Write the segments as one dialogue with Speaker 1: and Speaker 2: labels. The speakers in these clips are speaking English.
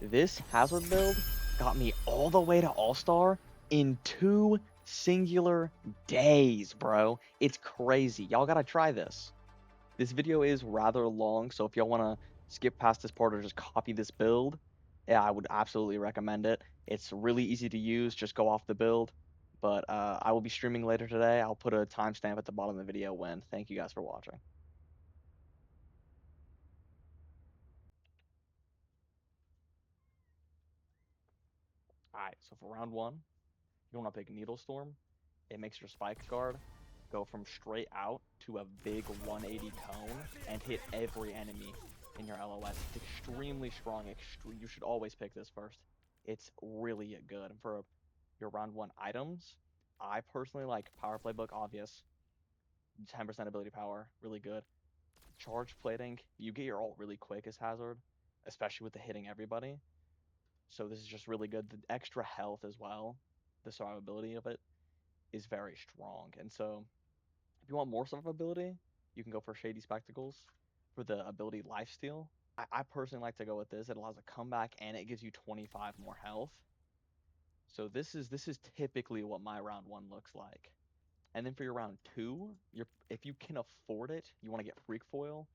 Speaker 1: This Hazard build got me all the way to All-Star in 2 singular days, bro. It's crazy. Y'all gotta try this. This video is rather long, so if y'all wanna skip past this part or just copy this build, yeah, I would absolutely recommend it. It's really easy to use, just go off the build. But I will be streaming later today. I'll put a timestamp at the bottom of the video when. Thank you guys for watching. Alright, so for round 1, you want to pick Needle Storm. It makes your spike guard go from straight out to a big 180 cone and hit every enemy in your LOS. It's extremely strong. You should always pick this first. It's really good. For your round 1 items, I personally like Power Playbook, obvious. 10% ability power, really good. Charge plating, you get your ult really quick as Hazard, especially with the hitting everybody. So this is just really good. The extra health as well, the survivability of it is very strong. And so if you want more survivability, you can go for Shady Spectacles for the ability Lifesteal. I personally like to go with this. It allows a comeback and it gives you 25 more health. So this is typically what my round 1 looks like. And then for your round 2, if you can afford it, you want to get Freak Foil.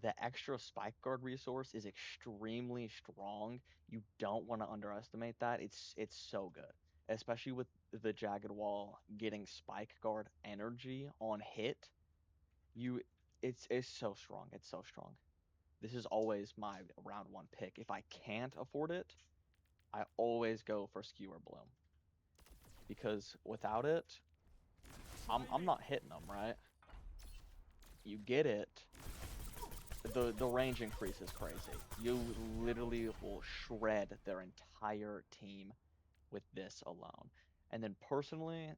Speaker 1: The extra Spike Guard resource is extremely strong. You don't want to underestimate that. It's so good, especially with the Jagged Wall getting Spike Guard energy on hit. You, it's so strong. It's so strong. This is always my round 1 pick. If I can't afford it, I always go for Skewer Bloom because without it, I'm not hitting them right. You get it, the range increase is crazy. You literally will shred their entire team with this alone. And then personally,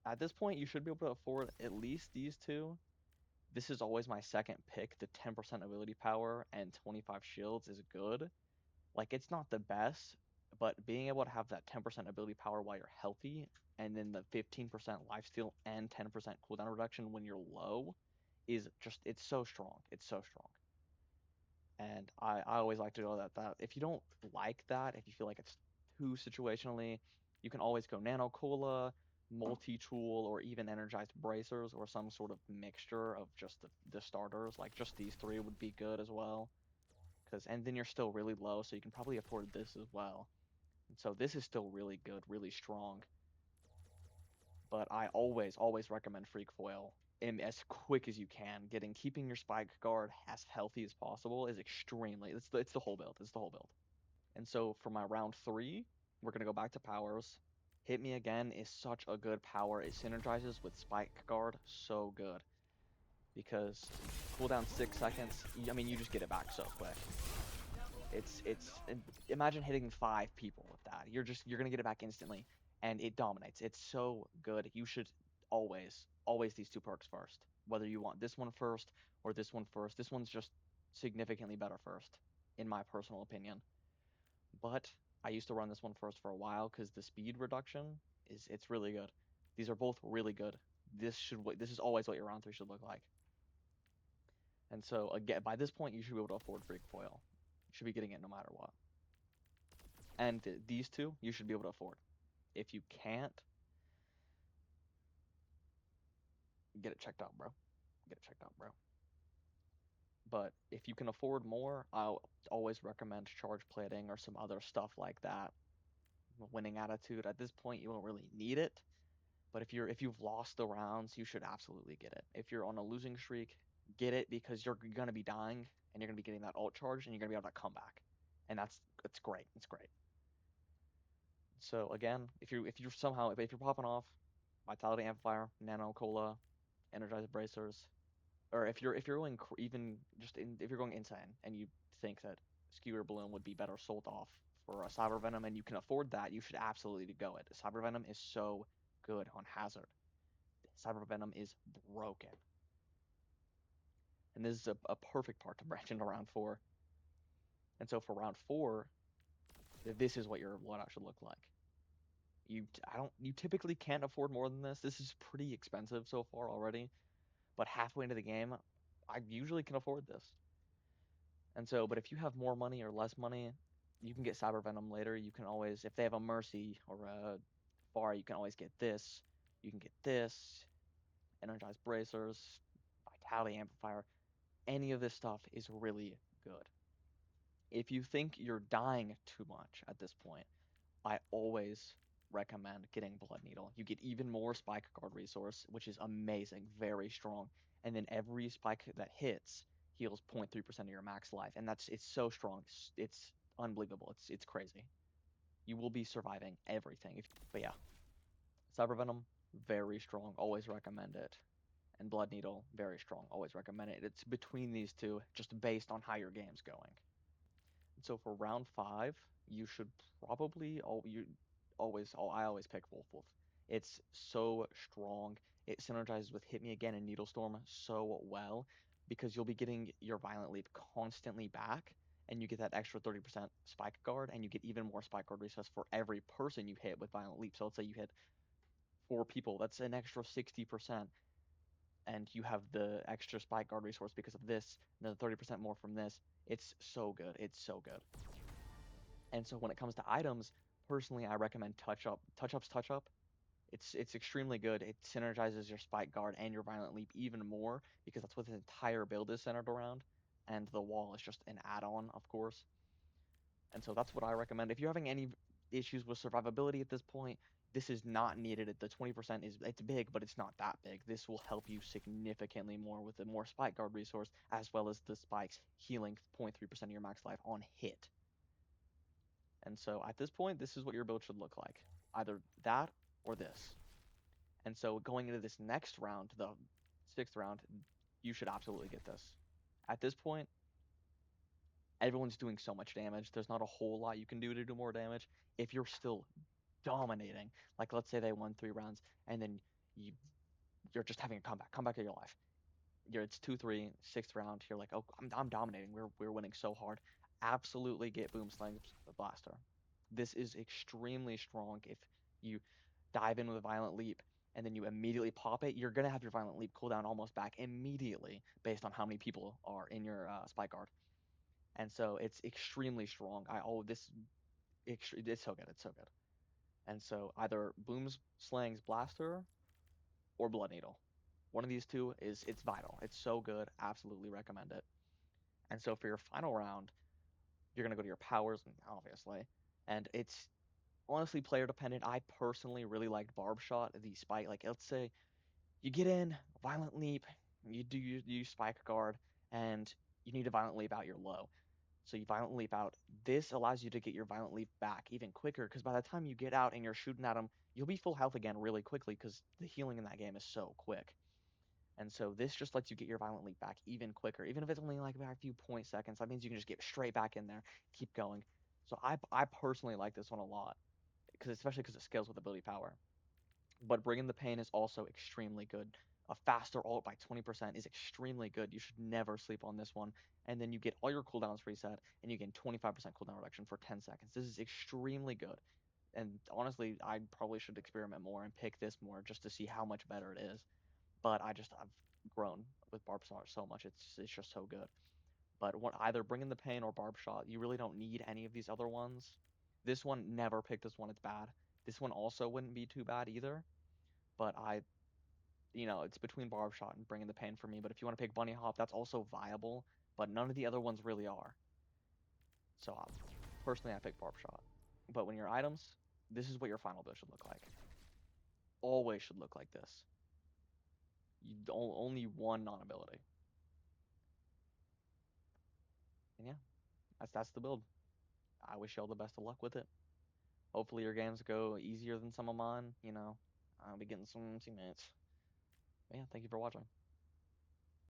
Speaker 1: at this point, you should be able to afford at least these two. This is always my second pick. The 10% ability power and 25 shields is good. Like, it's not the best, but being able to have that 10% ability power while you're healthy, and then the 15% lifesteal and 10% cooldown reduction when you're low is just, it's so strong. It's so strong. And I always like to go that if you don't like that, if you feel like it's too situationally, you can always go Nano Cola, Multi-Tool, or even Energized Bracers, or some sort of mixture of just the starters. Like just these three would be good as well. And then you're still really low, so you can probably afford this as well. And so this is still really good, really strong. But I always recommend Freak Foil as quick as you can. Keeping your spike guard as healthy as possible is extremely. It's the whole build. It's the whole build. And so for my round 3, we're gonna go back to powers. Hit Me Again is such a good power. It synergizes with spike guard so good because cooldown 6 seconds. I mean, you just get it back so quick. Imagine hitting 5 people with that. You're gonna get it back instantly, and it dominates. It's so good. You should always these two perks first. Whether you want this one first or this one first. This one's just significantly better first, in my personal opinion. But I used to run this one first for a while because the speed reduction it's really good. These are both really good. This is always what your round 3 should look like. And so again, by this point, you should be able to afford Freak Foil. You should be getting it no matter what. And these two, you should be able to afford. If you can't, get it checked out, bro. Get it checked out, bro. But if you can afford more, I'll always recommend charge plating or some other stuff like that. Winning attitude. At this point, you don't really need it. But if you've lost the rounds, you should absolutely get it. If you're on a losing streak, get it because you're gonna be dying and you're gonna be getting that ult charge and you're gonna be able to come back. And it's great. It's great. So again, if you're popping off, Vitality Amplifier, Nano Cola, Energized Bracers, or if you're going even just if you're going insane and you think that Skewer Balloon would be better sold off for a Cyber Venom and you can afford that, you should absolutely go it. Cyber Venom is so good on Hazard. Cyber Venom is broken. And this is a perfect part to branch into round 4. And so for round 4, this is what your loadout should look like. You typically can't afford more than this. This is pretty expensive so far already, but halfway into the game, I usually can afford this. And so, but if you have more money or less money, you can get Cyber Venom later. You can always, if they have a Mercy or a Far, you can always get this. You can get this, Energized Bracers, Vitality Amplifier. Any of this stuff is really good. If you think you're dying too much at this point, I always recommend getting Blood Needle. You get even more Spike Guard resource, which is amazing, very strong. And then every spike that hits heals 0.3% of your max life, and it's so strong. It's unbelievable. It's crazy. You will be surviving everything. But yeah, Cyber Venom, very strong. Always recommend it. And Blood Needle, very strong. Always recommend it. It's between these two, just based on how your game's going. So for round 5, you should probably I always pick Wolf Wolf. It's so strong. It synergizes with Hit Me Again and Needle Storm so well because you'll be getting your Violent Leap constantly back, and you get that extra 30% Spike Guard, and you get even more Spike Guard resource for every person you hit with Violent Leap. So let's say you hit 4 people, that's an extra 60%, and you have the extra Spike Guard resource because of this, and then 30% more from this. It's so good. It's so good. And so when it comes to items, personally, I recommend Touch Up. Touch Up. It's extremely good. It synergizes your Spike Guard and your Violent Leap even more because that's what the entire build is centered around. And the wall is just an add-on, of course. And so that's what I recommend. If you're having any issues with survivability at this point, this is not needed. The 20% it's big, but it's not that big. This will help you significantly more with the more Spike Guard resource, as well as the spikes healing 0.3% of your max life on hit. And so at this point, this is what your build should look like. Either that or this. And so going into this next round, the 6th round, you should absolutely get this. At this point, everyone's doing so much damage. There's not a whole lot you can do to do more damage. If you're still dominating, like let's say they won 3 rounds, and then you're just having a comeback of your life. It's 2-3, 6th round. You're like, oh, I'm dominating. We're winning so hard. Absolutely get Boomslang Blaster. This is extremely strong. If you dive in with a Violent Leap and then you immediately pop it, you're gonna have your Violent Leap cooldown almost back immediately based on how many people are in your Spike Guard. And so it's extremely strong. It's so good. It's so good. And so either Boomslang's Blaster or Blood Needle. One of these two it's vital. It's so good. Absolutely recommend it. And so for your final round, you're gonna go to your powers, obviously, and it's honestly player dependent. I personally really liked Barb Shot, the spike. Like let's say you get in Violent Leap, you Spike Guard, and you need to Violent Leap out your low. So you Violent Leap out. This allows you to get your Violent Leap back even quicker because by the time you get out and you're shooting at them, you'll be full health again really quickly because the healing in that game is so quick. And so this just lets you get your Violent Leap back even quicker. Even if it's only like a few point seconds, that means you can just get straight back in there, keep going. So I personally like this one a lot, especially because it scales with ability power. But Bringing the Pain is also extremely good. A faster ult by 20% is extremely good. You should never sleep on this one. And then you get all your cooldowns reset, and you get 25% cooldown reduction for 10 seconds. This is extremely good. And honestly, I probably should experiment more and pick this more just to see how much better it is. But I've grown with Barb Shot so much. It's just so good. But either Bringing the Pain or Barb Shot, you really don't need any of these other ones. This one, never pick this one. It's bad. This one also wouldn't be too bad either. But it's between Barb Shot and Bringing the Pain for me. But if you want to pick Bunny Hop, that's also viable. But none of the other ones really are. So personally, I pick Barb Shot. But when your items, this is what your final build should look like. Always should look like this. Only one non-ability. And yeah, that's the build. I wish y'all the best of luck with it. Hopefully your games go easier than some of mine. I'll be getting some teammates. But yeah, thank you for watching.